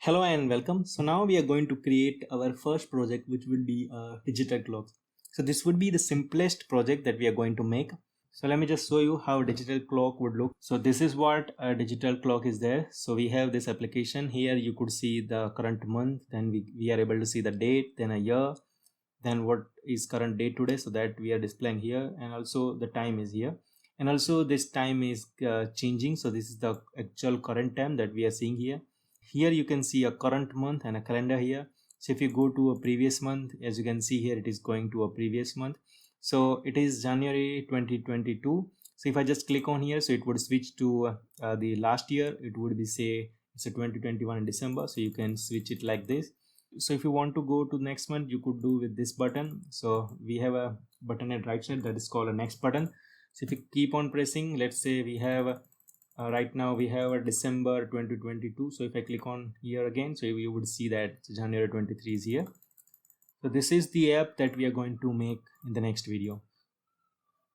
Hello and welcome. So now we are going to create our first project, which will be a digital clock. So this would be the simplest project that we are going to make. So let me just show you how a digital clock would look. So this is what a digital clock is there. So we have this application here. You could see the current month, then we are able to see the date, then a year, then what is current date today. So that we are displaying here, and also the time is here. And also this time is changing. So this is the actual current time that we are seeing here. Here you can see a current month and a calendar here. So if you go to a previous month, as you can see here, it is going to a previous month. So it is January 2022. So if I just click on here, so it would switch to the last year. It would be, say, it's a 2021 in December. So you can switch it like this. So if you want to go to next month, you could do with this button. So we have a button at right side that is called a next button. So if you keep on pressing, let's say we have right now we have a December 2022. So if I click on here again, so you would see that January 23 is here. So this is the app that we are going to make in the next video.